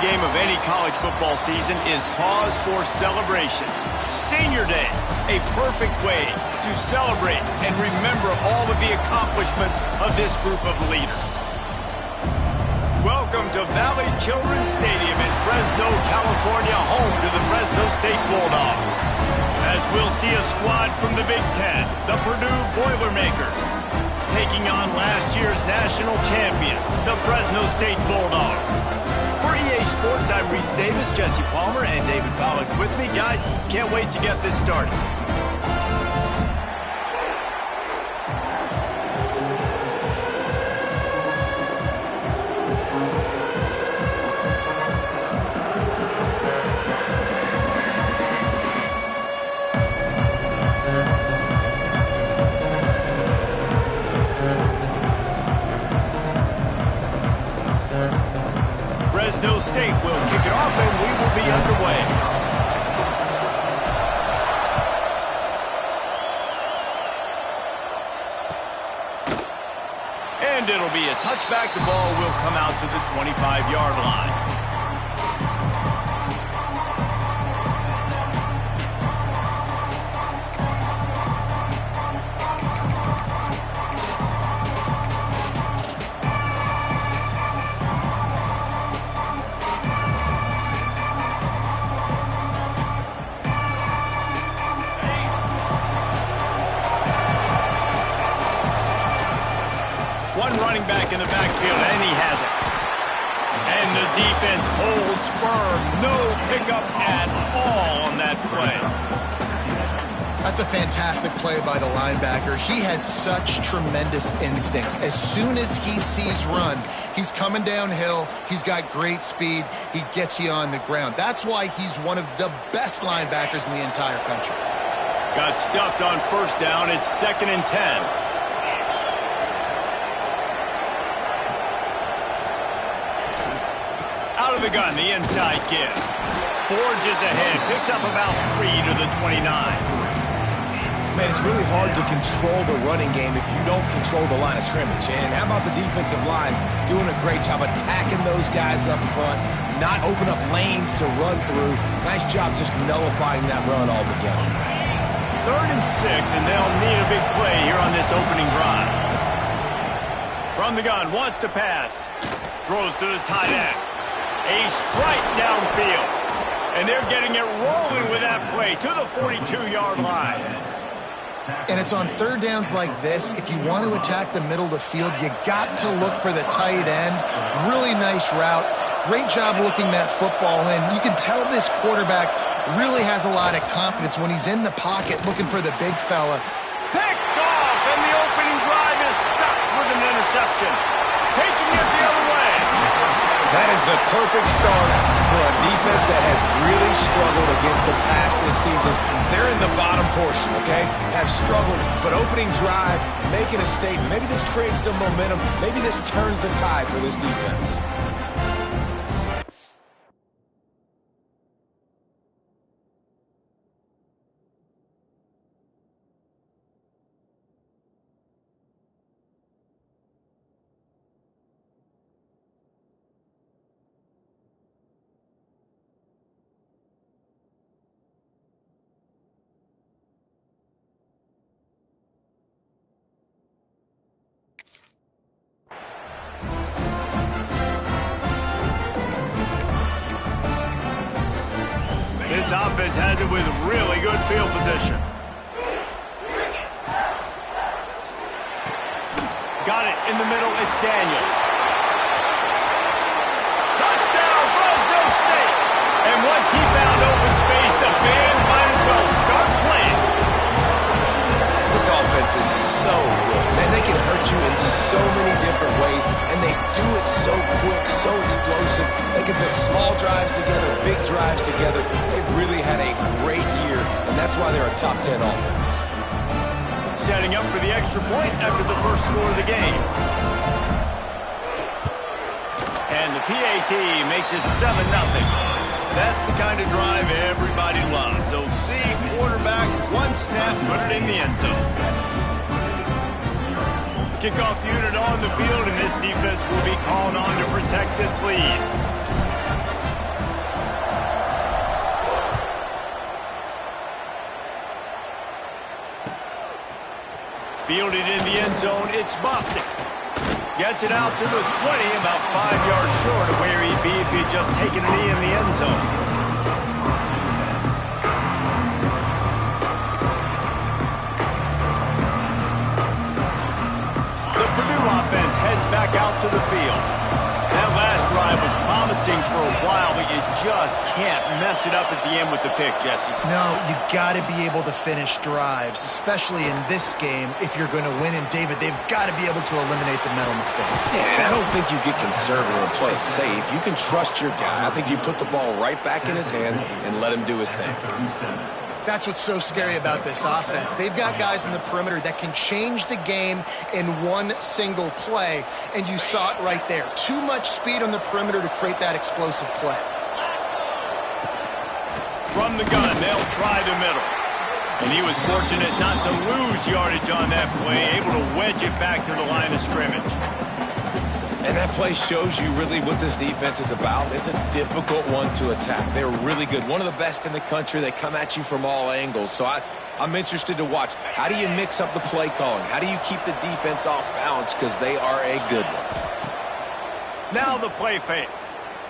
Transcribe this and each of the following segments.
game of any college football season is cause for celebration. Senior Day, a perfect way to celebrate and remember all of the accomplishments of this group of leaders. Welcome to Valley Children's Stadium in Fresno, California, home to the Fresno State Bulldogs. As we'll see a squad from the Big Ten, the Purdue Boilermakers, taking on last year's national champions, the Fresno State Bulldogs. For EA Sports, I'm Reese Davis, Jesse Palmer, and David Pollack with me. Guys, can't wait to get this started. Fresno State will kick it off, and we will be underway. And it'll be a touchback. The ball will come out to the 25-yard line. One running back in the backfield, and he has it. And the defense holds firm. No pickup at all on that play. That's a fantastic play by the linebacker. He has such tremendous instincts. As soon as he sees run, he's coming downhill. He's got great speed. He gets you on the ground. That's why he's one of the best linebackers in the entire country. Got stuffed on first down. It's 2nd and 10. Out of the gun, the inside give. Forges ahead, picks up about 3 to the 29. Man, it's really hard to control the running game if you don't control the line of scrimmage. And how about the defensive line doing a great job attacking those guys up front, not open up lanes to run through. Nice job just nullifying that run altogether. 3rd and 6, and they'll need a big play here on this opening drive. From the gun, wants to pass. Throws to the tight end. A strike downfield. And they're getting it rolling with that play to the 42-yard line. And it's on third downs like this. If you want to attack the middle of the field, you got to look for the tight end. Really nice route. Great job looking that football in. You can tell this quarterback really has a lot of confidence when he's in the pocket looking for the big fella. Picked off, and the opening drive is stuck with an interception. Taking it the other way. That is the perfect start for a defense that has really struggled against the pass this season. They're in the bottom portion, okay? Have struggled, but opening drive, making a statement. Maybe this creates some momentum. Maybe this turns the tide for this defense. This offense has it with really good field position. Got it in the middle. It's Daniels. Touchdown, Fresno State. And once he found open space, the band might as well start playing. This offense is so good. Man, they can hurt you in so many different ways, and they do it so quick, so explosive. They can put small drives together, big drives together. They've really had a great year, and that's why they're a top 10 offense. Setting up for the extra point after the first score of the game. And the PAT makes it 7-0. That's the kind of drive everybody loves. OC, quarterback, one snap, put it in the end zone. Kickoff unit on the field, and this defense will be called on to protect this lead. Fielded in the end zone, it's Bostic. Gets it out to the 20, about 5 yards short of where he'd be if he'd just taken a knee in the end zone. The Purdue offense heads back out to the field. That last drive was promising for a while, but you just can't mess it up at the end with the pick, Jesse. No, you got to be able to finish drives, especially in this game. If you're going to win, and David, they've got to be able to eliminate the mental mistakes. Yeah, and I don't think you get conservative and play it safe. You can trust your guy. I think you put the ball right back in his hands and let him do his thing. That's what's so scary about this offense. They've got guys in the perimeter that can change the game in one single play, and you saw it right there. Too much speed on the perimeter to create that explosive play. From the gun, they'll try the middle. And he was fortunate not to lose yardage on that play, able to wedge it back to the line of scrimmage. And that play shows you really what this defense is about. It's a difficult one to attack. They're really good. One of the best in the country. They come at you from all angles. So I'm interested to watch. How do you mix up the play calling? How do you keep the defense off balance? Because they are a good one. Now the play fake.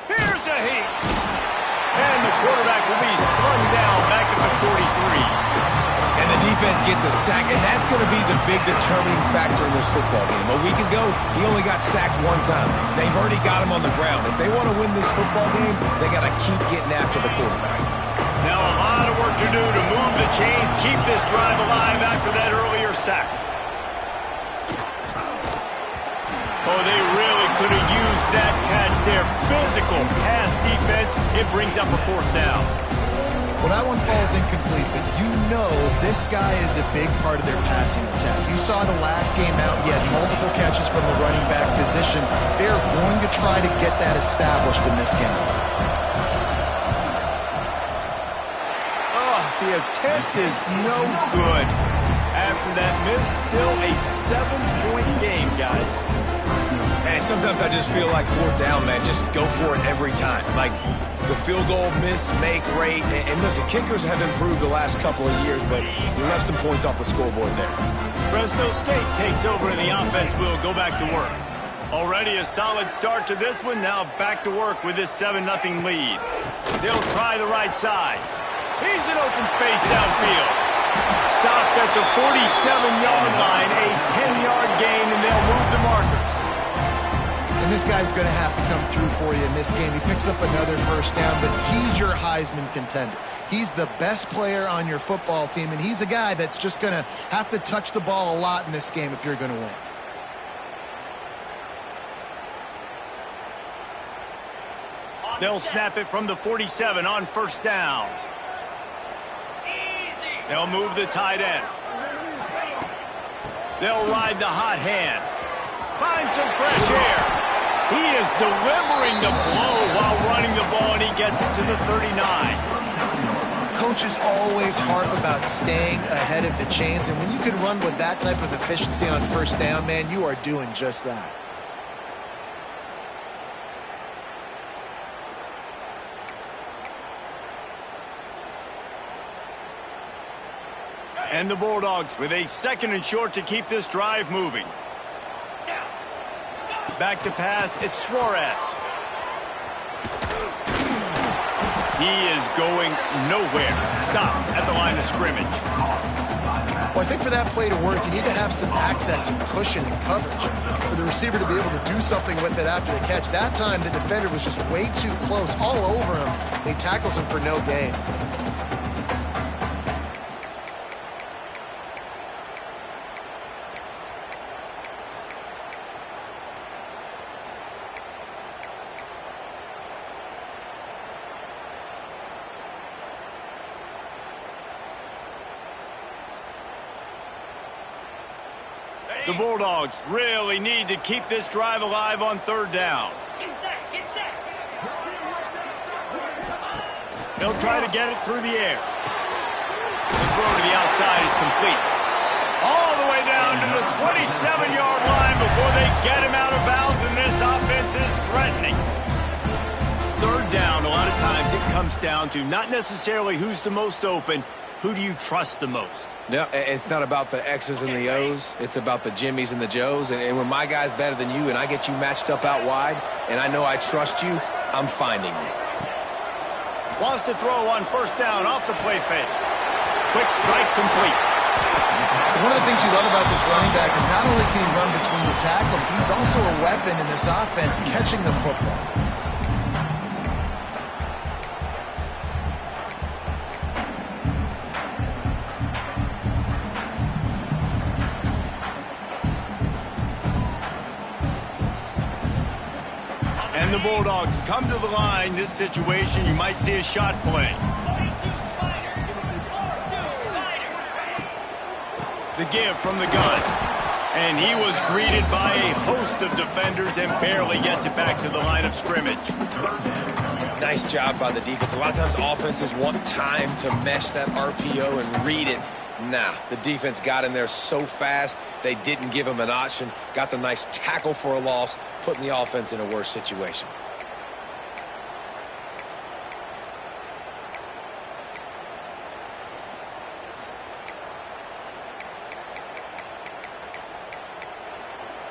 Here's a heat. And the quarterback will be slung down back at the 43. And the defense gets a sack, and that's going to be the big determining factor in this football game. A week ago, he only got sacked one time. They've already got him on the ground. If they want to win this football game, they got to keep getting after the quarterback. Now a lot of work to do to move the chains, keep this drive alive after that earlier sack. Oh, they really could have used that catch there. Physical pass defense. It brings up a fourth down. Well, that one falls incomplete, but you know this guy is a big part of their passing attack. You saw the last game out, he had multiple catches from the running back position. They're going to try to get that established in this game. Oh, the attempt is no good. After that miss, still a 7-point game, guys. And sometimes I just feel like fourth down, man, just go for it every time. Like, the field goal miss, make rate, and listen, kickers have improved the last couple of years, but you left some points off the scoreboard there. Fresno State takes over and the offense will go back to work. Already a solid start to this one, now back to work with this 7-0 lead. They'll try the right side. He's in open space downfield. Stopped at the 47-yard line, a 10-yard gain, and they'll move the markers. And this guy's going to have to come through for you in this game. He picks up another first down, but he's your Heisman contender. He's the best player on your football team, and he's a guy that's just going to have to touch the ball a lot in this game if you're going to win. They'll snap it from the 47 on first down. They'll move the tight end. They'll ride the hot hand. Find some fresh air. He is delivering the blow while running the ball, and he gets it to the 39. Coaches always harp about staying ahead of the chains, and when you can run with that type of efficiency on first down, man, you are doing just that. And the Bulldogs with a 2nd and short to keep this drive moving. Back to pass, it's Suarez. He is going nowhere. Stop at the line of scrimmage. Well, I think for that play to work, you need to have some access and cushion and coverage for the receiver to be able to do something with it after the catch. That time, the defender was just way too close, all over him, and he tackles him for no gain. The Bulldogs really need to keep this drive alive on third down. Get set. They'll try to get it through the air. The throw to the outside is complete. All the way down to the 27-yard line before they get him out of bounds, and this offense is threatening. Third down, a lot of times it comes down to not necessarily who's the most open, who do you trust the most? No, it's not about the X's and the O's. It's about the Jimmies and the Joes. And when my guy's better than you and I get you matched up out wide and I know I trust you, I'm finding you. Wants to throw on first down off the play fake. Quick strike complete. One of the things you love about this running back is not only can he run between the tackles, but he's also a weapon in this offense catching the football. And the Bulldogs come to the line. This situation, you might see a shot play. The give from the gun. And he was greeted by a host of defenders and barely gets it back to the line of scrimmage. Nice job by the defense. A lot of times offenses want time to mesh that RPO and read it. Nah, the defense got in there so fast, they didn't give him an option. Got the nice tackle for a loss, putting the offense in a worse situation.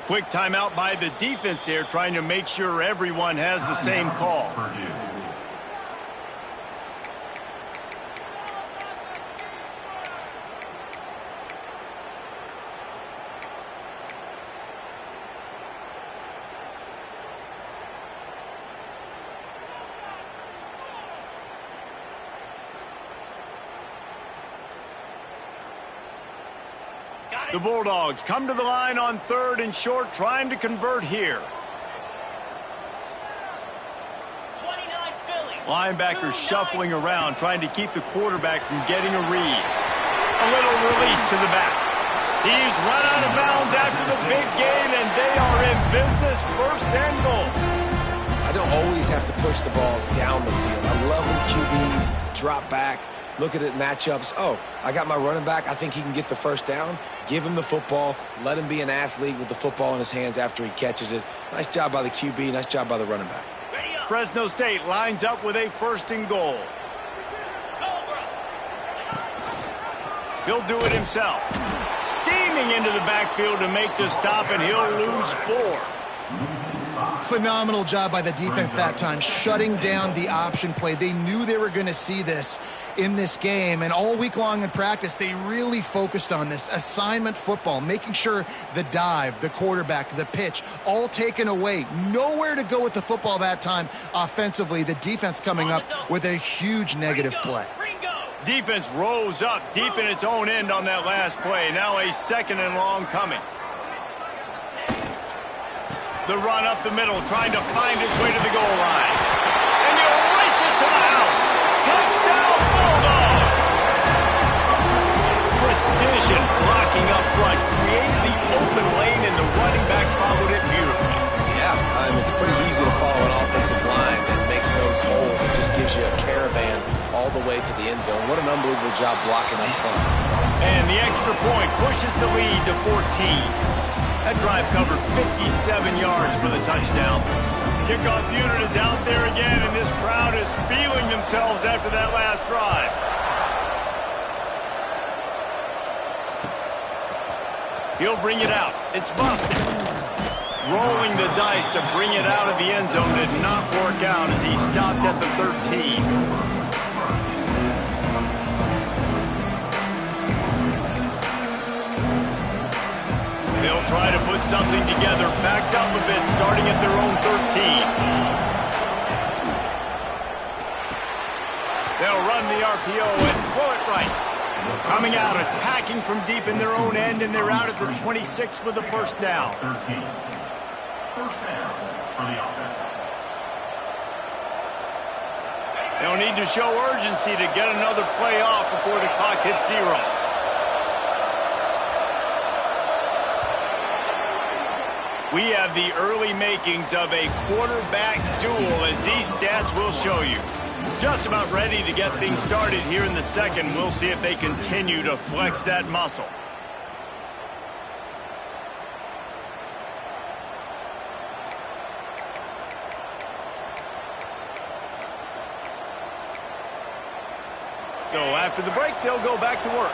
Quick timeout by the defense there, trying to make sure everyone has the same call. The Bulldogs come to the line on 3rd and short, trying to convert here. Linebackers shuffling around, trying to keep the quarterback from getting a read. A little release to the back. He's run out of bounds after the big gain, and they are in business, 1st and goal. I don't always have to push the ball down the field. I love when QBs drop back, look at it matchups. Oh, I got my running back. I think he can get the first down. Give him the football. Let him be an athlete with the football in his hands after he catches it. Nice job by the QB. Nice job by the running back. Fresno State lines up with a 1st and goal. He'll do it himself. Steaming into the backfield to make the stop, and he'll lose 4. Phenomenal job by the defense that time, shutting down the option play. They knew they were going to see this in this game, and all week long in practice, they really focused on this assignment football, making sure the dive, the quarterback, the pitch, all taken away. Nowhere to go with the football that time offensively. The defense coming up with a huge negative play. Defense rose up deep in its own end on that last play. Now a 2nd and long coming. The run up the middle, trying to find its way to the goal line. And he'll race it to the house. Touchdown, Bulldogs! Precision blocking up front, created the open lane, and the running back followed it beautifully. Yeah, it's pretty easy to follow an offensive line that makes those holes. It just gives you a caravan all the way to the end zone. What an unbelievable job blocking up front. And the extra point pushes the lead to 14. That drive covered 57 yards for the touchdown. Kickoff unit is out there again, and this crowd is feeling themselves after that last drive. He'll bring it out. It's busted. Rolling the dice to bring it out of the end zone did not work out as he stopped at the 13. They'll try to put something together, backed up a bit, starting at their own 13. They'll run the RPO and throw it right. Coming out, attacking from deep in their own end, and they're out at the 26 with the 1st down. 13. 1st down for the offense. They'll need to show urgency to get another play off before the clock hits 0. We have the early makings of a quarterback duel, as these stats will show you. Just about ready to get things started here in the 2nd. We'll see if they continue to flex that muscle. So after the break, they'll go back to work.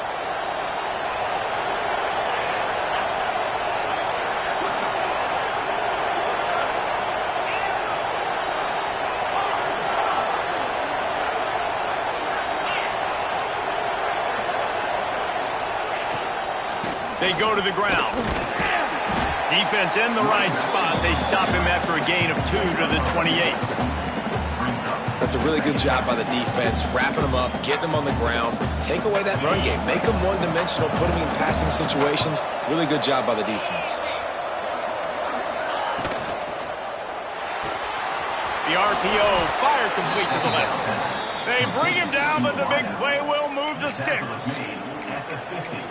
They go to the ground. Defense in the right spot. They stop him after a gain of 2 to the 28. That's a really good job by the defense, wrapping them up, getting them on the ground, take away that run game, make them one-dimensional, put them in passing situations. Really good job by the defense. The RPO, fire complete to the left. They bring him down, but the big play will move the sticks.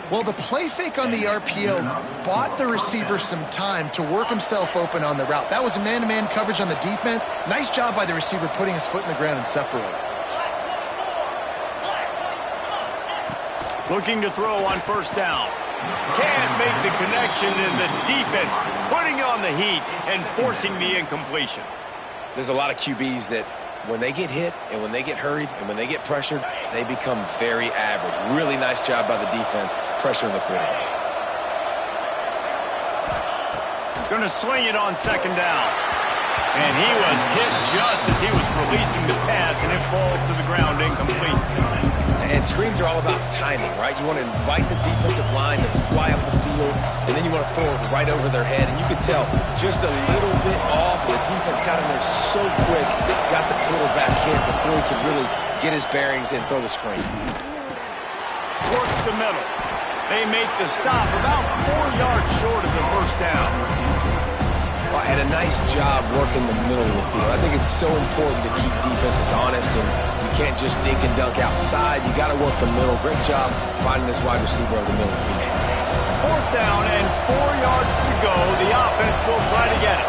Well, the play fake on the RPO bought the receiver some time to work himself open on the route. That was a man-to-man coverage on the defense. Nice job by the receiver putting his foot in the ground and separating. Looking to throw on first down. Can't make the connection, and the defense putting on the heat and forcing the incompletion. There's a lot of QBs that when they get hit and when they get hurried and when they get pressured, they become very average. Really nice job by the defense pressuring the quarterback. Going to swing it on second down. And he was hit just as he was releasing the pass, and it falls to the ground incomplete. And screens are all about timing, right? You want to invite the defensive line to fly up the field, and then you want to throw it right over their head. And you can tell just a little bit off. The defense got in there so quick, got the quarterback hit before he could really get his bearings and throw the screen. Works the middle. They make the stop about 4 yards short of the first down. And a nice job working the middle of the field. I think it's so important to keep defenses honest, and you can't just dink and dunk outside. You got to work the middle. Great job finding this wide receiver over the middle of the field. Fourth down and 4 yards to go. The offense will try to get it.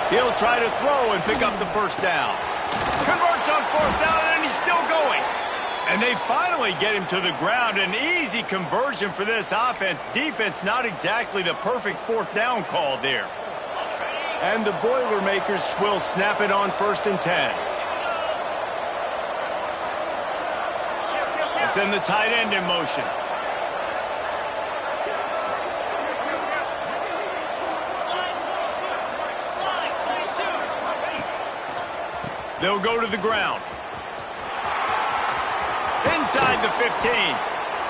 He'll try to throw and pick up the first down. Converts on fourth down, and he's still going. And they finally get him to the ground. An easy conversion for this offense. Defense, not exactly the perfect fourth down call there. And the Boilermakers will snap it on 1st and 10. They send the tight end in motion. They'll go to the ground. Inside the 15.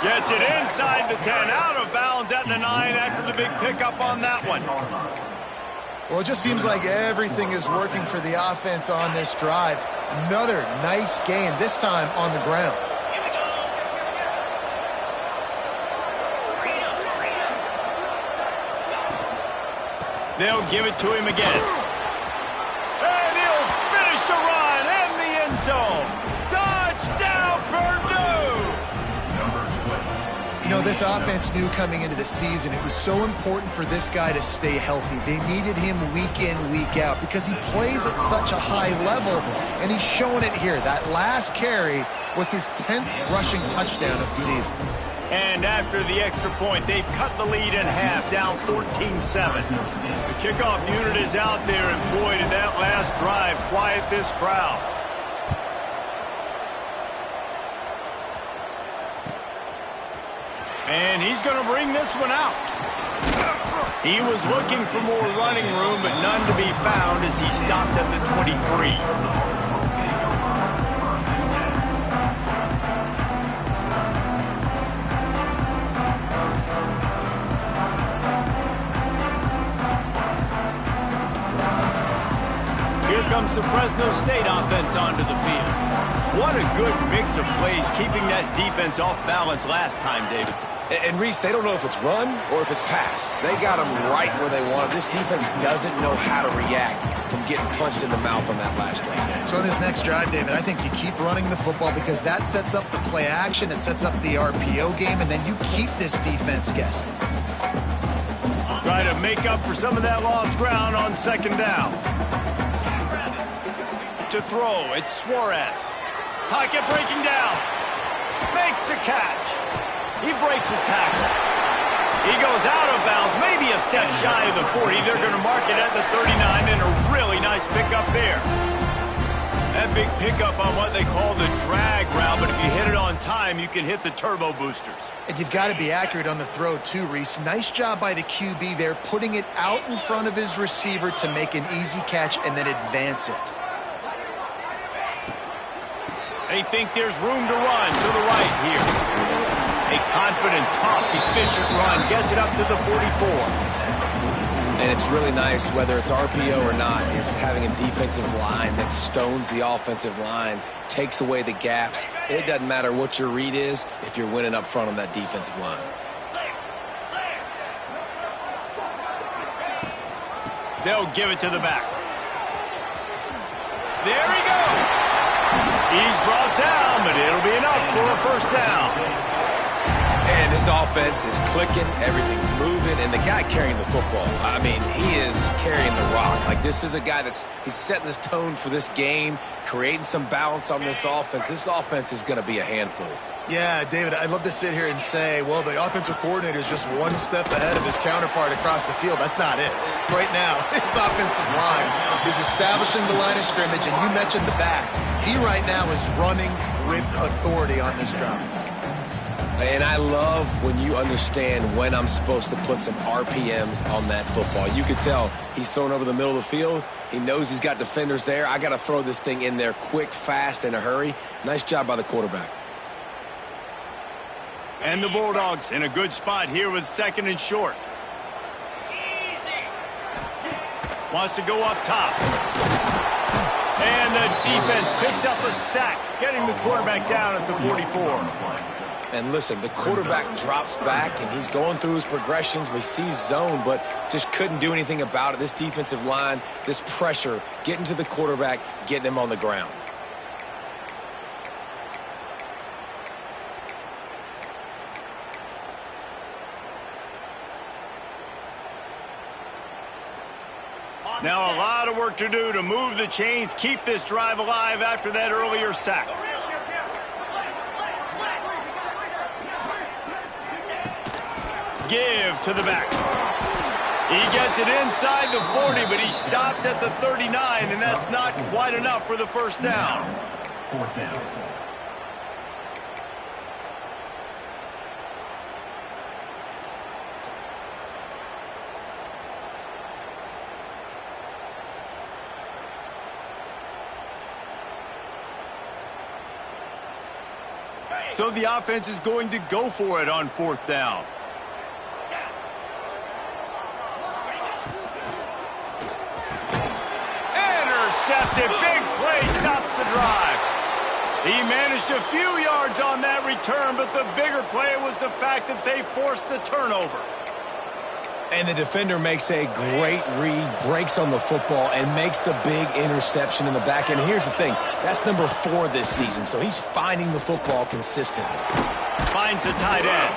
Gets it inside the 10. Out of bounds at the 9 after the big pickup on that one. Well, it just seems like everything is working for the offense on this drive. Another nice gain, this time on the ground. They'll give it to him again. And he'll finish the run in the end zone. Touchdown, Purdue! You know, this offense knew coming into the season it was so important for this guy to stay healthy. They needed him week in, week out because he plays at such a high level, and he's showing it here. That last carry was his 10th rushing touchdown of the season. And after the extra point, they've cut the lead in half, down 14-7. The kickoff unit is out there, and boy, did that last drive quiet this crowd. And he's going to bring this one out. He was looking for more running room, but none to be found as he stopped at the 23. Here comes the Fresno State offense onto the field. What a good mix of plays, keeping that defense off balance last time, David. And Reese, they don't know if it's run or if it's pass. They got them right where they want them. This defense doesn't know how to react from getting punched in the mouth on that last drive. So in this next drive, David, I think you keep running the football because that sets up the play action, it sets up the RPO game, and then you keep this defense guessing. Try to make up for some of that lost ground on second down. To throw, it's Suarez. Pocket breaking down. Makes the catch. He breaks the tackle. He goes out of bounds, maybe a step shy of the 40. They're going to mark it at the 39, and a really nice pickup there. That big pickup on what they call the drag route, but if you hit it on time, you can hit the turbo boosters. And you've got to be accurate on the throw too, Reese. Nice job by the QB there, putting it out in front of his receiver to make an easy catch and then advance it. They think there's room to run to the right here. A confident, tough, efficient run gets it up to the 44. And it's really nice, whether it's RPO or not, is having a defensive line that stones the offensive line, takes away the gaps. It doesn't matter what your read is if you're winning up front on that defensive line. They'll give it to the back. There he goes. He's brought down, but it'll be enough for a first down. And this offense is clicking, everything's moving, and the guy carrying the football, I mean, he is carrying the rock. Like, this is a guy he's setting this tone for this game, creating some balance on this offense. This offense is going to be a handful. Yeah, David, I'd love to sit here and say, well, the offensive coordinator is just one step ahead of his counterpart across the field. That's not it. Right now, his offensive line is establishing the line of scrimmage, and you mentioned the back. He right now is running with authority on this drive. And I love when you understand when I'm supposed to put some RPMs on that football. You could tell he's thrown over the middle of the field. He knows he's got defenders there. I got to throw this thing in there quick, fast, in a hurry. Nice job by the quarterback. And the Bulldogs in a good spot here with second and short. Wants to go up top. And the defense picks up a sack, getting the quarterback down at the 44. And listen, the quarterback drops back, and he's going through his progressions. We see zone, but just couldn't do anything about it. This defensive line, this pressure, getting to the quarterback, getting him on the ground. Now a lot of work to do to move the chains, keep this drive alive after that earlier sack. Give to the back. He gets it inside the 40, but he stopped at the 39, and that's not quite enough for the first down. Fourth down. So the offense is going to go for it on fourth down. Intercepted. Big play stops the drive. He managed a few yards on that return, but the bigger play was the fact that they forced the turnover. And the defender makes a great read, breaks on the football, and makes the big interception in the back end. Here's the thing. That's number 4 this season, so he's finding the football consistently. Finds the tight end.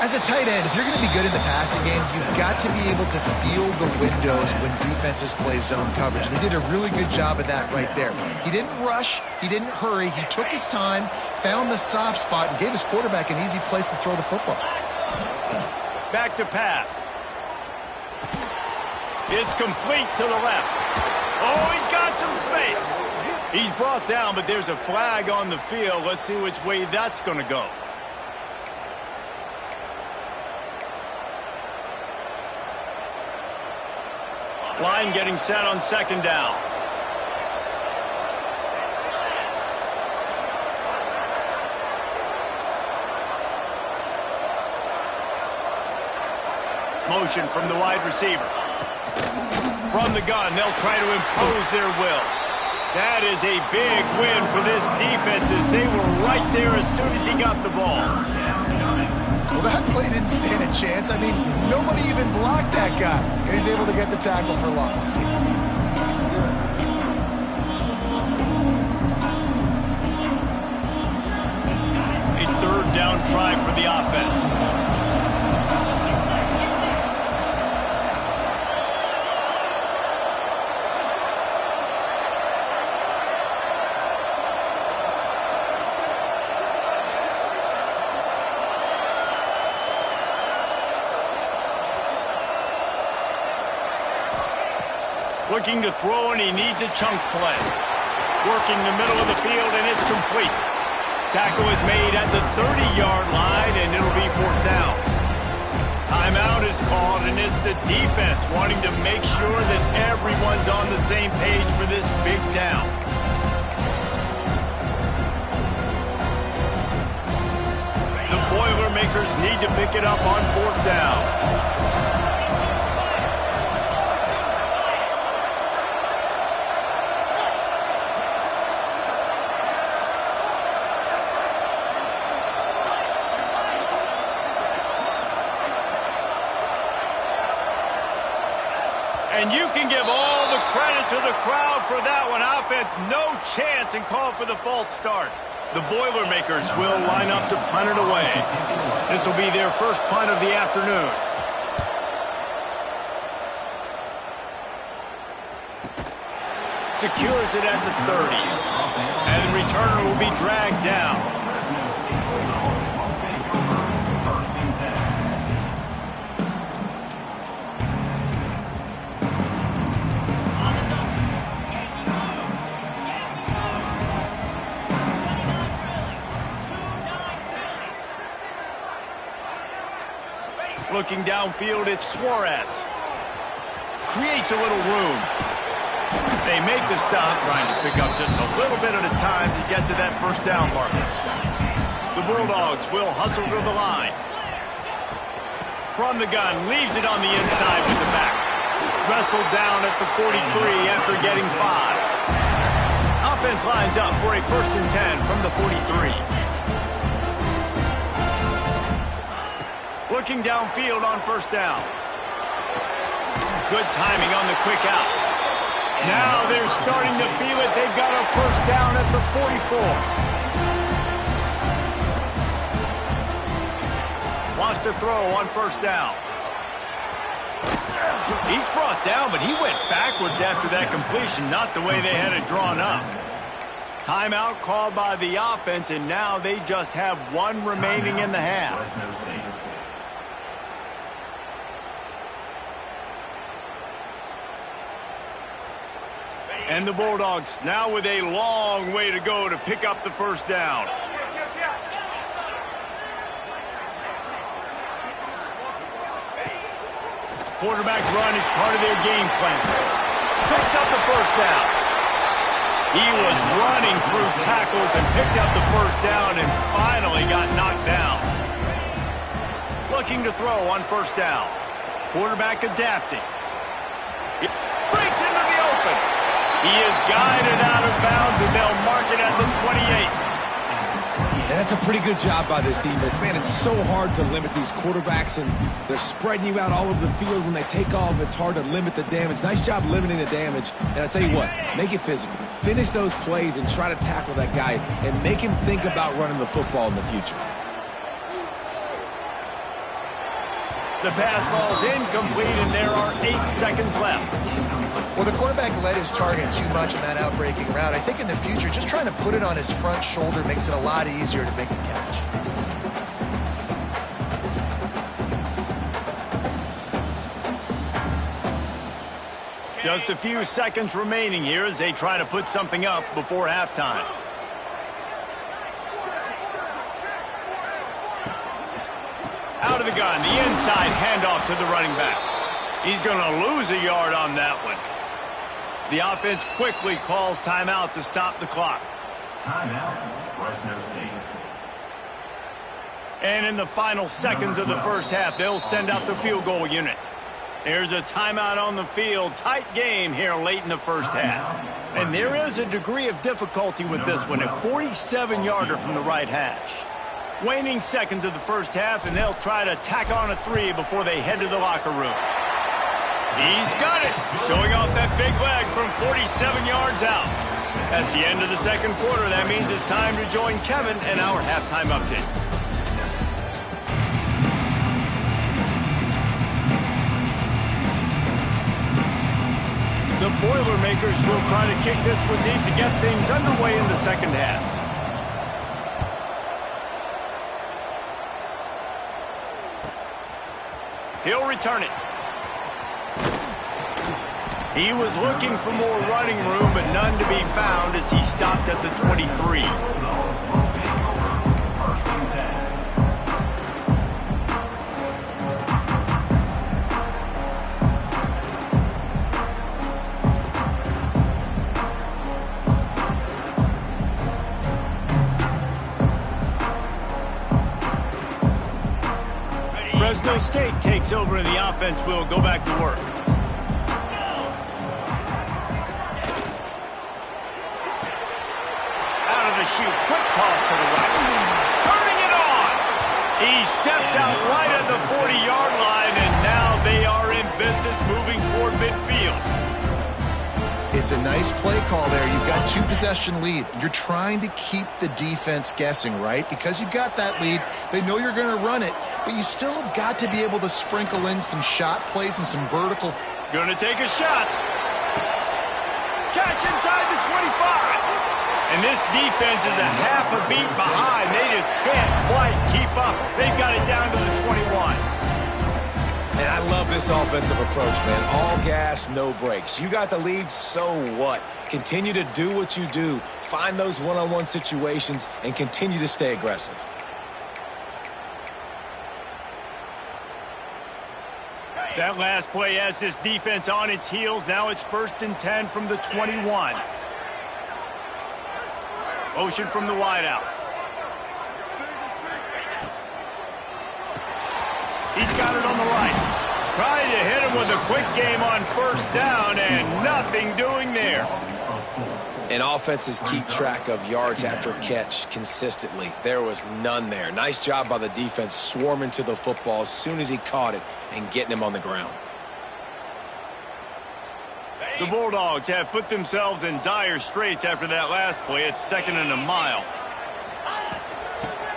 As a tight end, if you're going to be good in the passing game, you've got to be able to feel the windows when defenses play zone coverage. And he did a really good job of that right there. He didn't rush. He didn't hurry. He took his time, found the soft spot, and gave his quarterback an easy place to throw the football. Back to pass. It's complete to the left. Oh, he's got some space. He's brought down, but there's a flag on the field. Let's see which way that's going to go. Line getting set on second down. Motion from the wide receiver. From the gun, they'll try to impose their will. That is a big win for this defense as they were right there as soon as he got the ball. Well, that play didn't stand a chance. I mean, nobody even blocked that guy. And he's able to get the tackle for loss. A third down try for the offense. Looking to throw, and he needs a chunk play. Working the middle of the field, and it's complete. Tackle is made at the 30-yard line, and it'll be 4th down. Timeout is called, and it's the defense wanting to make sure that everyone's on the same page for this big down. The Boilermakers need to pick it up on 4th down. And you can give all the credit to the crowd for that one. Offense, no chance, and call for the false start. The Boilermakers will line up to punt it away. This will be their first punt of the afternoon. Secures it at the 30. And the returner will be dragged down. Looking downfield, it's Suarez. Creates a little room. They make the stop, trying to pick up just a little bit at a time to get to that 1st down marker. The Bulldogs will hustle to the line. From the gun, leaves it on the inside with the back. Wrestled down at the 43 after getting 5. Offense lines up for a 1st and 10 from the 43. Looking downfield on 1st down. Good timing on the quick out. Now they're starting to feel it. They've got a 1st down at the 44. Wants to throw on 1st down. He's brought down, but he went backwards after that completion, not the way they had it drawn up. Timeout called by the offense, and now they just have 1 remaining in the half. And the Bulldogs now with a long way to go to pick up the 1st down. Quarterback run is part of their game plan. Picks up the 1st down. He was running through tackles and picked up the 1st down and finally got knocked down. Looking to throw on 1st down. Quarterback adapting. He breaks into the open. He is guided out of bounds, and they'll mark it at the 28. And that's a pretty good job by this defense. Man, it's so hard to limit these quarterbacks, and they're spreading you out all over the field. When they take off, it's hard to limit the damage. Nice job limiting the damage. And I tell you what, make it physical. Finish those plays and try to tackle that guy and make him think about running the football in the future. The pass falls incomplete, and there are 8 seconds left. Well, the quarterback led his target too much on that outbreaking route. I think in the future, just trying to put it on his front shoulder makes it a lot easier to make the catch. Just a few seconds remaining here as they try to put something up before halftime. Out of the gun, the inside handoff to the running back. He's going to lose a yard on that one. The offense quickly calls timeout to stop the clock. Timeout, Fresno State. And in the final seconds of the 1st half, they'll send out the field goal unit. There's a timeout on the field. Tight game here late in the 1st half. And there is a degree of difficulty with this one, a 47-yarder from the right hash. Waning seconds of the 1st half, and they'll try to tack on a 3 before they head to the locker room. He's got it, showing off that big leg from 47 yards out. That's the end of the 2nd quarter. That means it's time to join Kevin and our halftime update. The Boilermakers will try to kick this one deep to get things underway in the 2nd half. He'll return it. He was looking for more running room, but none to be found as he stopped at the 23. Fresno State takes over and the offense will go back to work. Out of the chute, quick toss to the right. Turning it on! He steps out right at the 40-yard line, and now they are in business moving toward midfield. It's a nice play call there. You've got 2-possession lead. You're trying to keep the defense guessing, right? Because you've got that lead, they know you're going to run it, but you still have got to be able to sprinkle in some shot plays and some vertical. Going to take a shot. Catch inside the 25. And this defense is a half a beat behind. They just can't quite keep up. They've got it down to the 21. And I love this offensive approach, man. All gas, no brakes. You got the lead, so what? Continue to do what you do. Find those one-on-one situations and continue to stay aggressive. That last play has this defense on its heels. Now it's 1st and 10 from the 21. Motion from the wideout. He's got it on the right. Trying to hit him with a quick game on 1st down, and nothing doing there. And offenses keep track of yards after catch consistently. There was none there. Nice job by the defense swarming to the football as soon as he caught it and getting him on the ground. The Bulldogs have put themselves in dire straits after that last play. It's 2nd and a mile.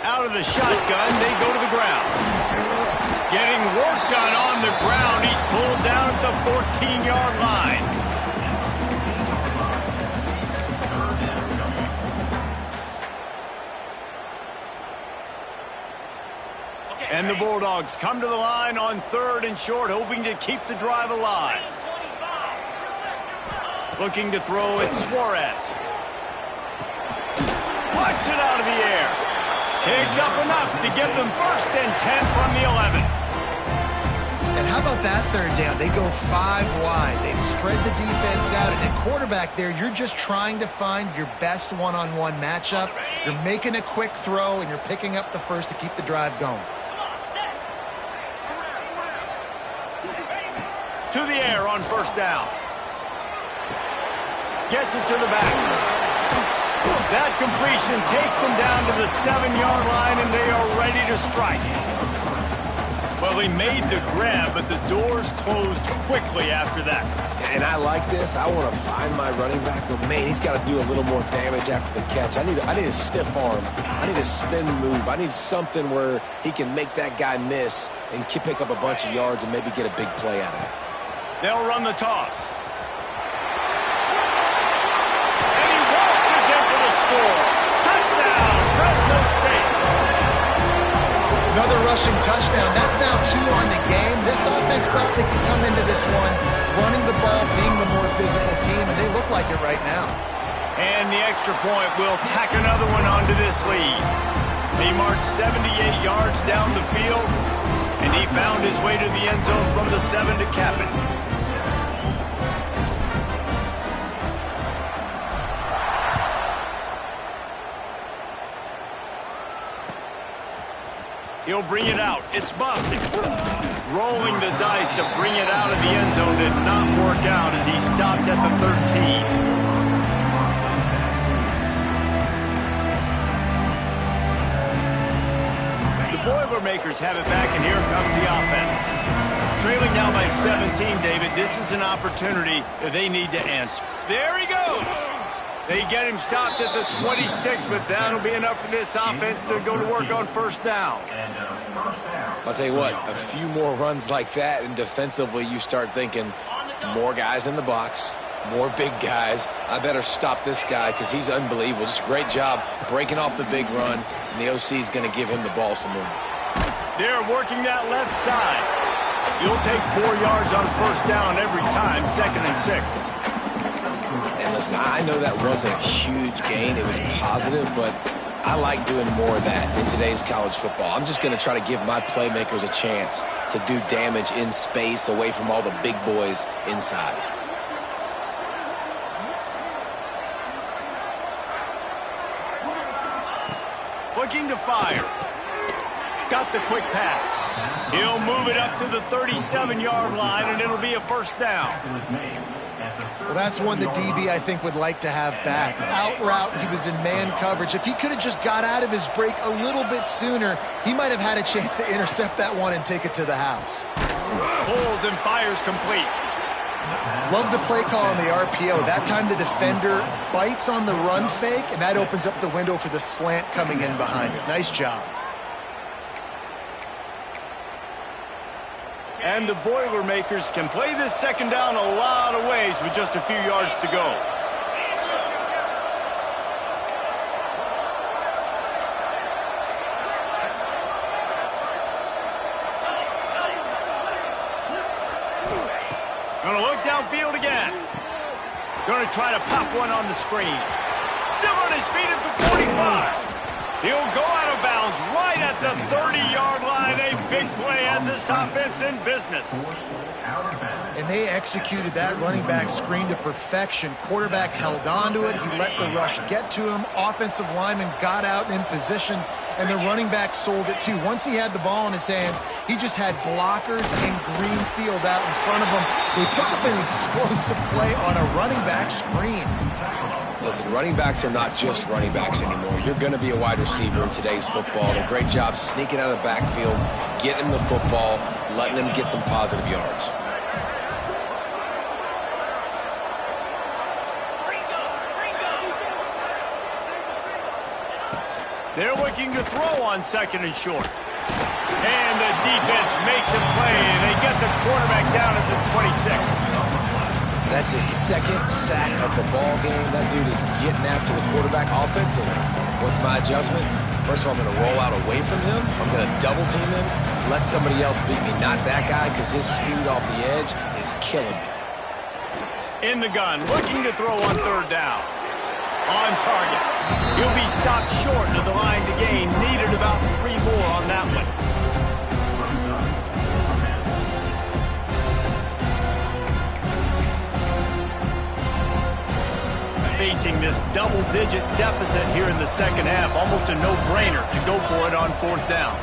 Out of the shotgun, they go to the ground. Getting work done on the ground. He's pulled down at the 14-yard line. And the Bulldogs come to the line on 3rd and short, hoping to keep the drive alive. Looking to throw it, Suarez. Plucks it out of the air. Picks up enough to give them 1st and 10 from the 11. And how about that 3rd down? They go 5 wide. They've spread the defense out. And at quarterback there, you're just trying to find your best one-on-one matchup. You're making a quick throw, and you're picking up the 1st to keep the drive going. To the air on 1st down. Gets it to the back. That completion takes them down to the 7-yard line, and they are ready to strike. Well, he made the grab, but the doors closed quickly after that. And I like this. I want to find my running back, but man, he's got to do a little more damage after the catch. I need a stiff arm. I need a spin move. I need something where he can make that guy miss and pick up a bunch of yards and maybe get a big play out of it. They'll run the toss. And he waltzes in for the score. Touchdown, Fresno State. Another rushing touchdown. That's now 2 on the game. This offense thought they could come into this one running the ball, being the more physical team, and they look like it right now. And the extra point will tack another one onto this lead. He marched 78 yards down the field, and he found his way to the end zone from the 7 to cap it. He'll bring it out. It's busted. Rolling the dice to bring it out of the end zone did not work out as he stopped at the 13. The Boilermakers have it back, and here comes the offense. Trailing now by 17, David, this is an opportunity that they need to answer. There he goes. They get him stopped at the 26, but that'll be enough for this offense to go to work on 1st down. I'll tell you what, a few more runs like that, and defensively you start thinking more guys in the box, more big guys. I better stop this guy because he's unbelievable. Just a great job breaking off the big run, and the OC is going to give him the ball some more. They're working that left side. You'll take 4 yards on first down every time, 2nd and 6. And listen, I know that wasn't a huge gain. It was positive, but I like doing more of that in today's college football. I'm just going to try to give my playmakers a chance to do damage in space away from all the big boys inside. Looking to fire. Got the quick pass. He'll move it up to the 37-yard line, and it'll be a first down. Well, that's one the DB, I think, would like to have back. Out route, he was in man coverage. If he could have just got out of his break a little bit sooner, he might have had a chance to intercept that one and take it to the house. Pulls and fires complete. Love the play call on the RPO. That time the defender bites on the run fake, and that opens up the window for the slant coming in behind it. Nice job. And the Boilermakers can play this second down a lot of ways with just a few yards to go. Gonna look downfield again. Gonna try to pop one on the screen. Still on his feet at the 45. He'll go out of bounds right at the 30-yard line. A big play as this offense in business. And they executed that running back screen to perfection. Quarterback held on to it. He let the rush get to him. Offensive lineman got out in position, and the running back sold it too. Once he had the ball in his hands, he just had blockers and green field out in front of him. They pick up an explosive play on a running back screen. Listen, running backs are not just running backs anymore. You're going to be a wide receiver in today's football. And a great job sneaking out of the backfield, getting the football, letting them get some positive yards. They're looking to throw on 2nd and short. And the defense makes a play, and they get the quarterback down at the 26. That's his 2nd sack of the ball game. That dude is getting after the quarterback offensively. What's my adjustment? First of all, I'm going to roll out away from him. I'm going to double team him, let somebody else beat me. Not that guy, because his speed off the edge is killing me. In the gun, looking to throw on 3rd down. On target. He'll be stopped short of the line to gain. Needed about 3 more on that one. Facing this double-digit deficit here in the second half. Almost a no-brainer to go for it on 4th down.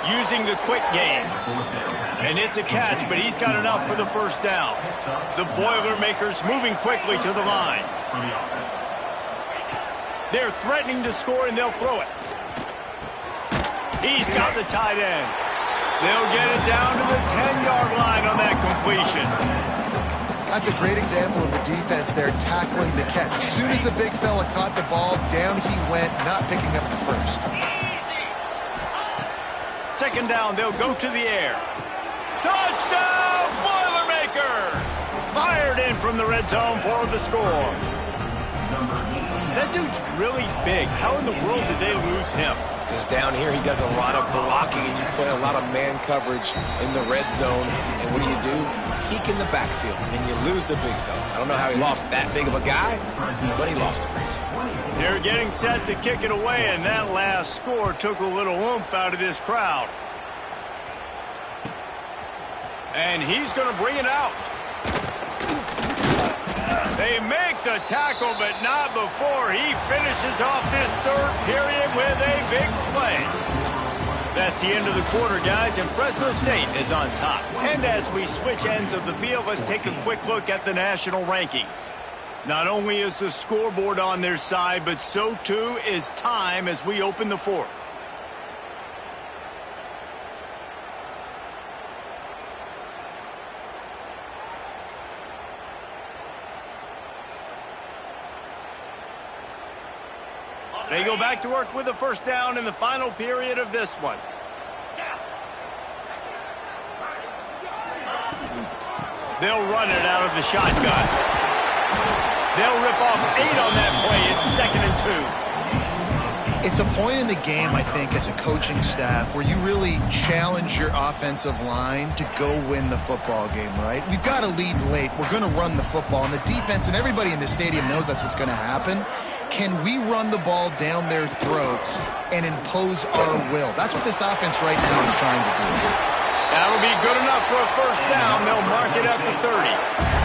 Using the quick game. And it's a catch, but he's got enough for the first down. The Boilermakers moving quickly to the line. They're threatening to score, and they'll throw it. He's got the tight end. They'll get it down to the 10-yard line on that completion. That's a great example of the defense there tackling the catch. As soon as the big fella caught the ball, down he went, not picking up the first. 2nd down, they'll go to the air. Touchdown, Boilermakers! Fired in from the red zone for the score. That dude's really big. How in the world did they lose him? Because down here he does a lot of blocking, and you play a lot of man coverage in the red zone. And what do? Peek in the backfield, and you lose the big fella. I don't know how he lost that big of a guy, but he lost a race. They're getting set to kick it away, and that last score took a little oomph out of this crowd. And he's going to bring it out. They make the tackle, but not before he finishes off this 3rd period with a big play. That's the end of the quarter, guys, and Fresno State is on top. And as we switch ends of the field, let's take a quick look at the national rankings. Not only is the scoreboard on their side, but so too is time as we open the 4th. They go back to work with a first down in the final period of this one. They'll run it out of the shotgun. They'll rip off 8 on that play. It's 2nd and 2. It's a point in the game, I think, as a coaching staff where you really challenge your offensive line to go win the football game, right? We've got to lead late. We're going to run the football. And the defense and everybody in the stadium knows that's what's going to happen. Can we run the ball down their throats and impose our will? That's what this offense right now is trying to do. That'll be good enough for a first down. They'll mark it at the 30.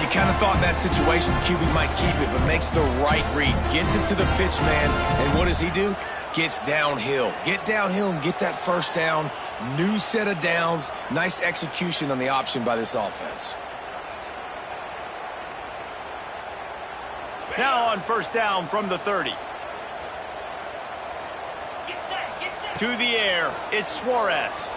You kind of thought in that situation QB might keep it, but makes the right read. Gets it to the pitch man, and what does he do? Gets downhill. Get downhill and get that first down. New set of downs. Nice execution on the option by this offense. Now on first down from the 30. To the air, it's Suarez.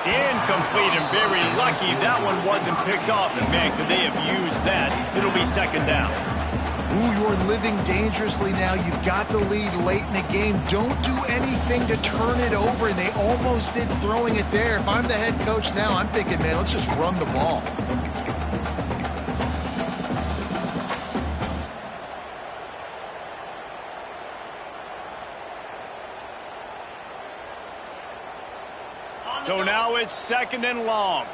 Incomplete and very lucky that one wasn't picked off. And man, could they have used that? It'll be second down. Ooh, you're living dangerously now. You've got the lead late in the game. Don't do anything to turn it over. And they almost did throwing it there. If I'm the head coach now, I'm thinking, man, let's just run the ball. So now it's second and long.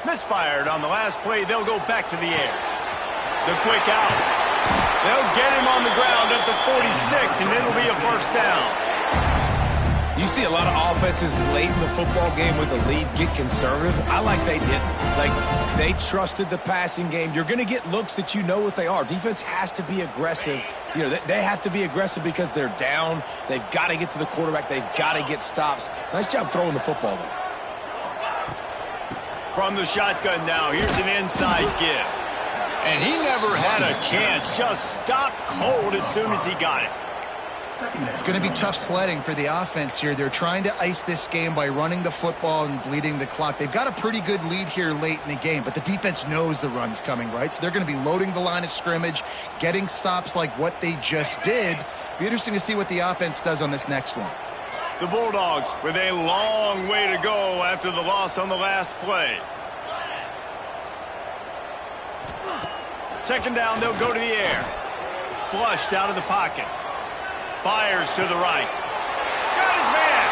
Misfired on the last play. They'll go back to the air. The quick out. They'll get him on the ground at the 46, and it'll be a first down. You see a lot of offenses late in the football game with a lead get conservative. I like they didn't. Like, they trusted the passing game. You're going to get looks that you know what they are. Defense has to be aggressive. You know, they have to be aggressive because they're down. They've got to get to the quarterback. They've got to get stops. Nice job throwing the football, though. From the shotgun now, here's an inside give. And he never had a chance. Just stopped cold as soon as he got it. It's going to be tough sledding for the offense here. They're trying to ice this game by running the football and bleeding the clock. They've got a pretty good lead here late in the game, but the defense knows the run's coming, right? So they're going to be loading the line of scrimmage, getting stops like what they just did. Be interesting to see what the offense does on this next one. The Bulldogs with a long way to go after the loss on the last play. Second down, they'll go to the air. Flushed out of the pocket. Fires to the right. Got his man.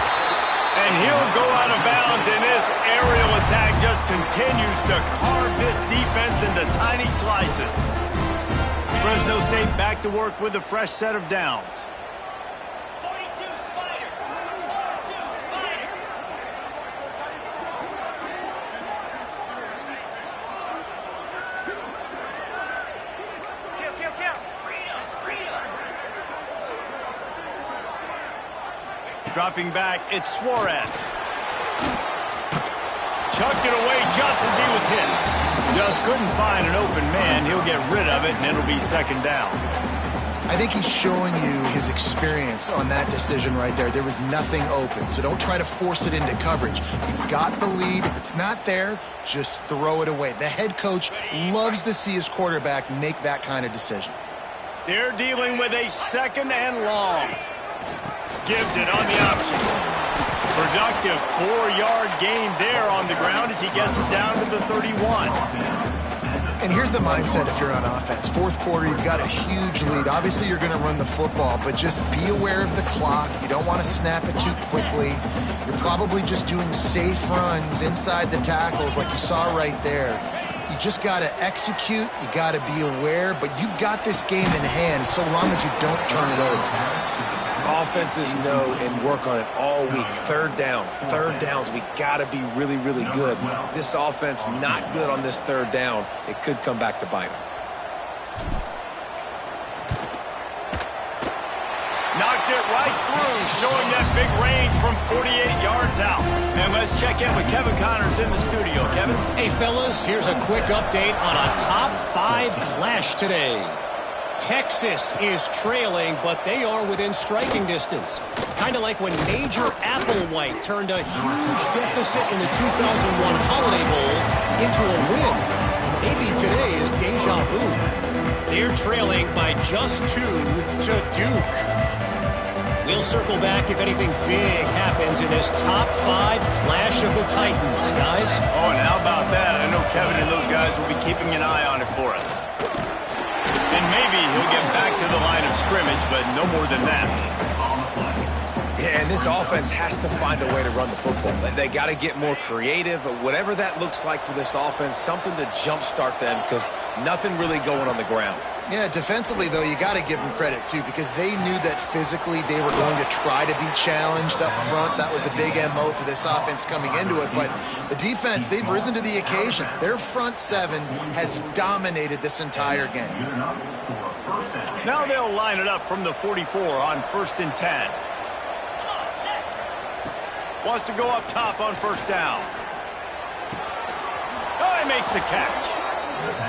And he'll go out of bounds, and this aerial attack just continues to carve this defense into tiny slices. Fresno State back to work with a fresh set of downs. Dropping back, it's Suarez. Chucked it away just as he was hit. Just couldn't find an open man. He'll get rid of it, and it'll be second down. I think he's showing you his experience on that decision right there. There was nothing open, so don't try to force it into coverage. You've got the lead. If it's not there, just throw it away. The head coach loves to see his quarterback make that kind of decision. They're dealing with a second and long. Gives it on the option. Productive 4-yard gain there on the ground as he gets it down to the 31. And here's the mindset if you're on offense. Fourth quarter, you've got a huge lead. Obviously, you're going to run the football, but just be aware of the clock. You don't want to snap it too quickly. You're probably just doing safe runs inside the tackles like you saw right there. You just got to execute. You got to be aware, but you've got this game in hand so long as you don't turn it over. Offenses know and work on it all week. Third downs. We got to be really, really good. This offense not good on this third down. It could come back to bite them. Knocked it right through, showing that big range from 48 yards out. And let's check in with Kevin Connors in the studio. Kevin? Hey, fellas, here's a quick update on a top 5 clash today. Texas is trailing, but they are within striking distance. Kind of like when Major Applewhite turned a huge deficit in the 2001 Holiday Bowl into a win. Maybe today is deja vu. They're trailing by just 2 to Duke. We'll circle back if anything big happens in this top 5 clash of the Titans, guys. Oh, and how about that? I know Kevin and those guys will be keeping an eye on it for us. And maybe he'll get back to the line of scrimmage, but no more than that. Yeah, and this offense has to find a way to run the football. They got to get more creative, whatever that looks like for this offense, something to jumpstart them because nothing really going on the ground. Yeah, defensively, though, you got to give them credit, too, because they knew that physically they were going to try to be challenged up front. That was a big MO for this offense coming into it. But the defense, they've risen to the occasion. Their front seven has dominated this entire game. Now they'll line it up from the 44 on 1st and 10. Wants to go up top on 1st down. Oh, he makes the catch.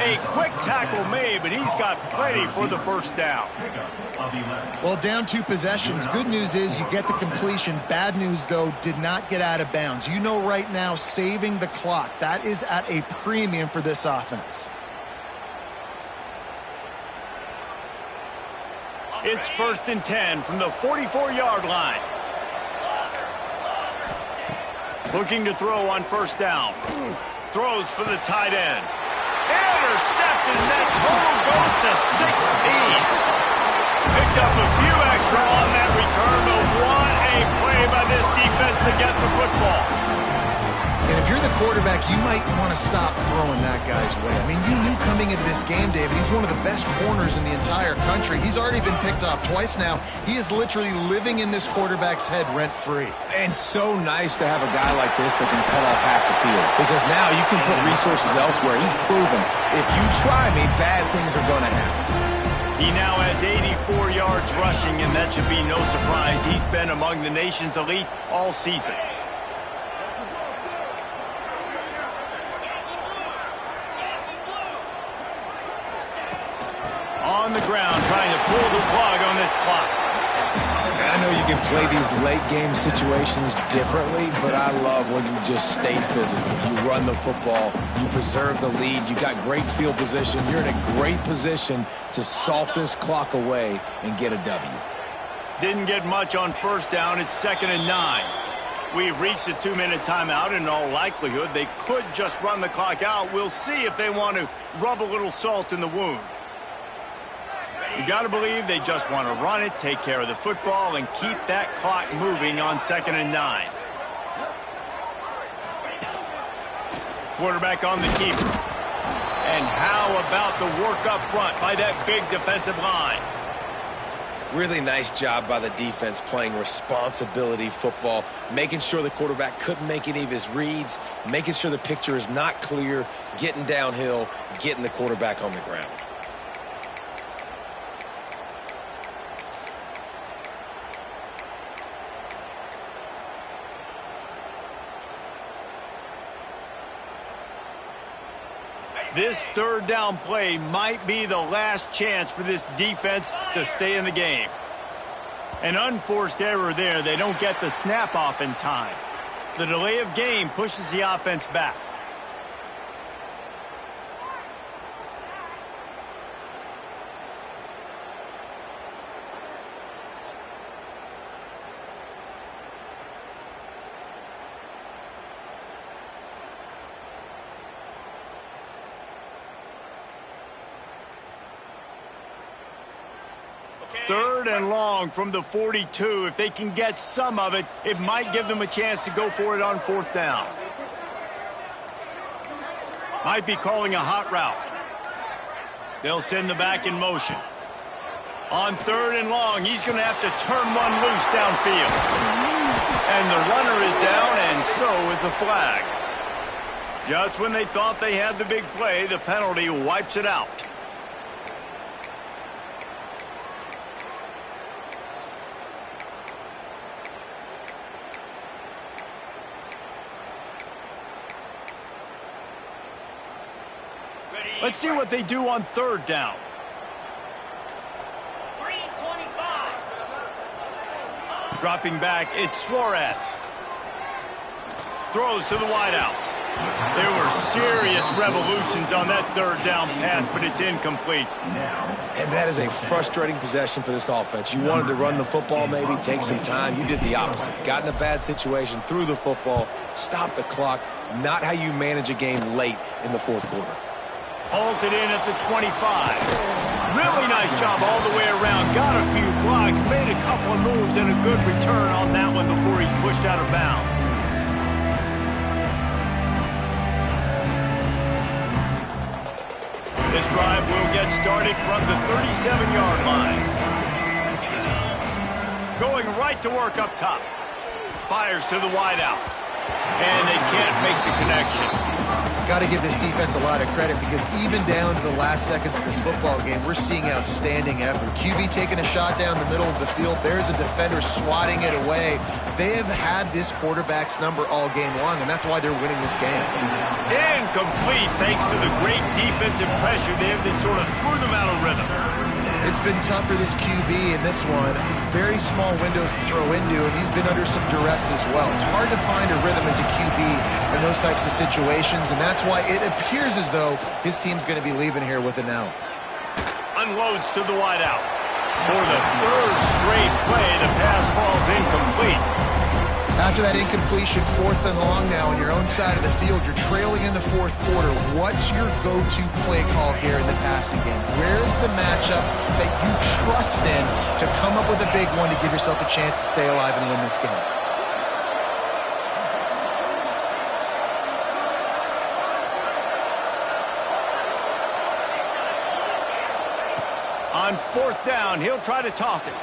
A quick tackle made, but he's got plenty for the 1st down. Well, down 2 possessions. Good news is you get the completion. Bad news, though, did not get out of bounds. You know right now, saving the clock, that is at a premium for this offense. It's 1st and 10 from the 44-yard line. Looking to throw on 1st down. Throws for the tight end. Intercepted, and that total goes to 16. Picked up a few extra on that return, but what a play by this defense to get the football. And if you're the quarterback, you might want to stop throwing that guy's way. I mean, you knew coming into this game, David, he's one of the best corners in the entire country. He's already been picked off twice now. He is literally living in this quarterback's head rent-free. And so nice to have a guy like this that can cut off half the field. Because now you can put resources elsewhere. He's proven if you try me, bad things are going to happen. He now has 84 yards rushing, and that should be no surprise. He's been among the nation's elite all season. On the ground, trying to pull the plug on this clock. I know you can play these late game situations differently, but I love when you just stay physical. You run the football, you preserve the lead, you got great field position, you're in a great position to salt this clock away and get a W. Didn't get much on 1st down. It's 2nd and 9. We've reached a 2-minute timeout. In all likelihood, they could just run the clock out. We'll see if they want to rub a little salt in the wound. You got to believe they just want to run it, take care of the football, and keep that clock moving on 2nd and 9. Quarterback on the keeper. And how about the work up front by that big defensive line? Really nice job by the defense playing responsibility football, making sure the quarterback couldn't make any of his reads, making sure the picture is not clear, getting downhill, getting the quarterback on the ground. This 3rd down play might be the last chance for this defense to stay in the game. An unforced error there. They don't get the snap off in time. The delay of game pushes the offense back. Third and long from the 42. If they can get some of it, it might give them a chance to go for it on 4th down. Might be calling a hot route. They'll send the back in motion. On 3rd and long, he's going to have to turn one loose downfield. And the runner is down, and so is a flag. Just when they thought they had the big play, the penalty wipes it out. Let's see what they do on 3rd down. 325. Dropping back, it's Suarez. Throws to the wideout. There were serious revolutions on that third down pass, but it's incomplete. And that is a frustrating possession for this offense. You wanted to run the football, maybe take some time. You did the opposite. Got in a bad situation, threw the football, stopped the clock. Not how you manage a game late in the fourth quarter. Hauls it in at the 25. Really nice job all the way around. Got a few blocks, made a couple of moves, and a good return on that one before he's pushed out of bounds. This drive will get started from the 37-yard line. Going right to work up top. Fires to the wideout. And they can't make the connection. Got to give this defense a lot of credit because even down to the last seconds of this football game, we're seeing outstanding effort. QB taking a shot down the middle of the field. There's a defender swatting it away. They have had this quarterback's number all game long, and that's why they're winning this game. Incomplete thanks to the great defensive pressure there that sort of threw them out of rhythm. It's been tough for this QB in this one. Very small windows to throw into, and he's been under some duress as well. It's hard to find a rhythm as a QB in those types of situations, and that's why it appears as though his team's going to be leaving here with an L. Unloads to the wideout. For the third straight play, the pass falls incomplete. After that incompletion, 4th and long now on your own side of the field, you're trailing in the fourth quarter. What's your go-to play call here in the passing game? Where's the matchup that you trust in to come up with a big one to give yourself a chance to stay alive and win this game? On 4th down, he'll try to toss it.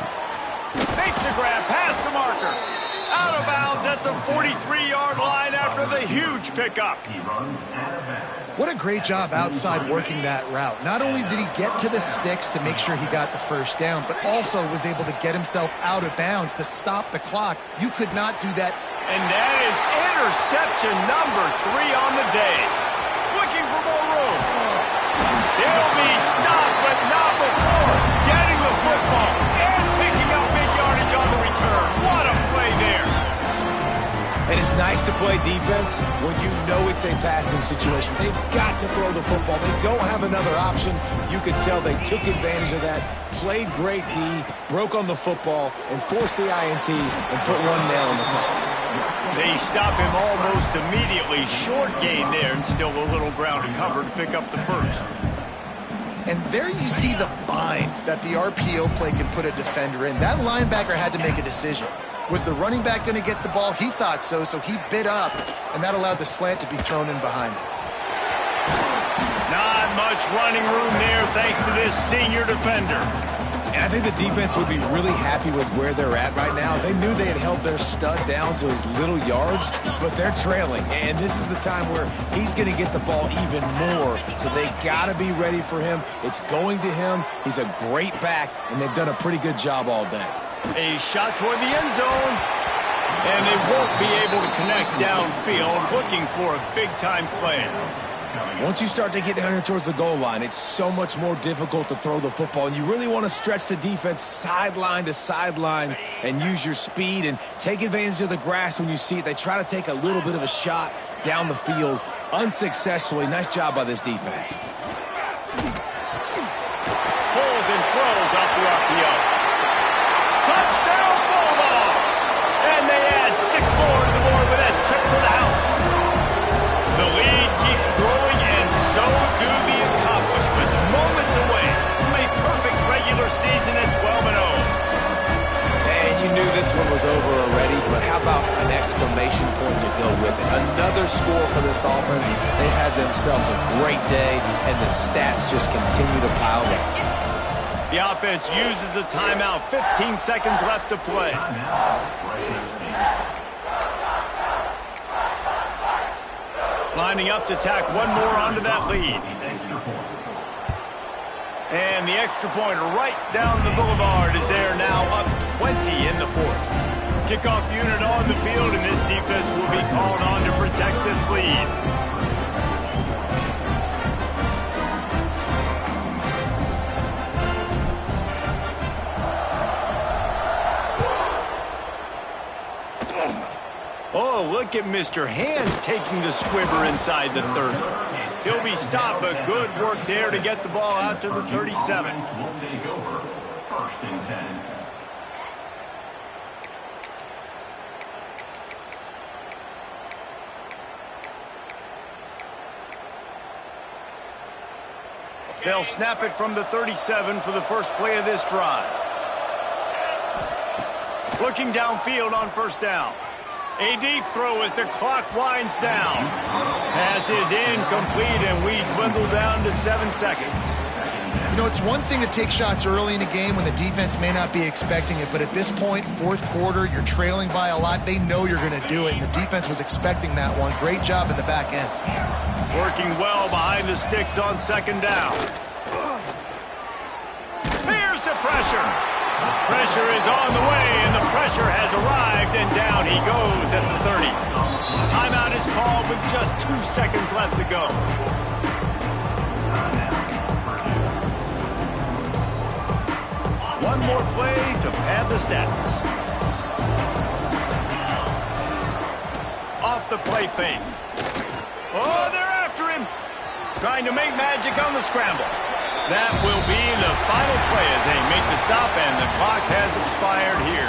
Makes a grab, past the marker. Out of bounds at the 43-yard line after the huge pickup. What a great job outside working that route. Not only did he get to the sticks to make sure he got the first down, but also was able to get himself out of bounds to stop the clock. You could not do that. And that is interception number 3 on the day. Looking for more room. He'll be stopped, but not before getting the football and picking up big yardage on the return. What a play there. And it's nice to play defense when you know it's a passing situation. They've got to throw the football. They don't have another option. You can tell they took advantage of that, played great D, broke on the football, and forced the INT and put one nail in the coffin. They stop him almost immediately. Short gain there and still a little ground to cover to pick up the first. And there you see the bind that the RPO play can put a defender in. That linebacker had to make a decision. Was the running back going to get the ball? He thought so, so he bit up, and that allowed the slant to be thrown in behind him. Not much running room there thanks to this senior defender. And I think the defense would be really happy with where they're at right now. They knew they had held their stud down to his little yards, but they're trailing. And this is the time where he's going to get the ball even more. So they got to be ready for him. It's going to him. He's a great back, and they've done a pretty good job all day. A shot toward the end zone. And they won't be able to connect downfield, looking for a big-time play. Once you start to get down here towards the goal line, it's so much more difficult to throw the football. And you really want to stretch the defense sideline to sideline and use your speed and take advantage of the grass when you see it. They try to take a little bit of a shot down the field unsuccessfully. Nice job by this defense. Pulls and throws off the RPO. Touchdown, Bulldogs! And they add 6 more to the board with that trip to the house. The lead keeps growing, and so do the accomplishments. Moments away from a perfect regular season at 12-0. And you knew this one was over already, but how about an exclamation point to go with it? Another score for this offense. They've had themselves a great day, and the stats just continue to pile up. The offense uses a timeout. 15 seconds left to play. Lining up to tack one more onto that lead. And the extra point right down the boulevard is there now, up 20 in the fourth. Kickoff unit on the field, and this defense will be called on to protect this lead. Oh, look might get Mr. Hands taking the squibber inside the 30. He'll be stopped, but good work there to get the ball out to the 37. Will take over. First and 10. They'll snap it from the 37 for the first play of this drive. Looking downfield on first down. A deep throw as the clock winds down. Pass is incomplete, and we dwindle down to 7 seconds. You know, it's one thing to take shots early in a game when the defense may not be expecting it, but at this point, fourth quarter, you're trailing by a lot. They know you're going to do it, and the defense was expecting that one. Great job in the back end. Working well behind the sticks on second down. Here's the pressure. Pressure is on the way, and the pressure has arrived, and down he goes at the 30. Timeout is called with just 2 seconds left to go. One more play to pad the stats. Off the play fake. Oh, they're after him. Trying to make magic on the scramble. That will be the final play as they make the stop, and the clock has expired here.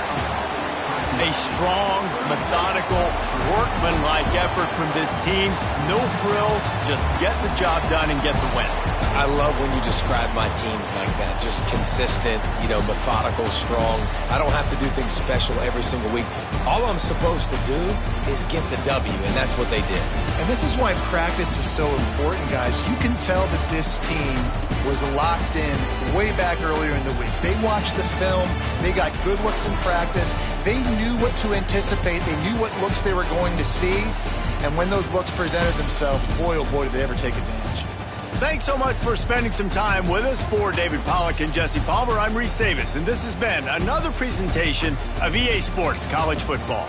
A strong, methodical, workmanlike effort from this team. No frills, just get the job done and get the win. I love when you describe my teams like that. Just consistent, methodical, strong. I don't have to do things special every single week. All I'm supposed to do is get the W, and that's what they did. And this is why practice is so important, guys. You can tell that this team was locked in way back earlier in the week. They watched the film. They got good looks in practice. They knew what to anticipate. They knew what looks they were going to see. And when those looks presented themselves, boy, oh boy, did they ever take advantage. Thanks so much for spending some time with us. For David Pollack and Jesse Palmer, I'm Reese Davis, and this has been another presentation of EA Sports College Football.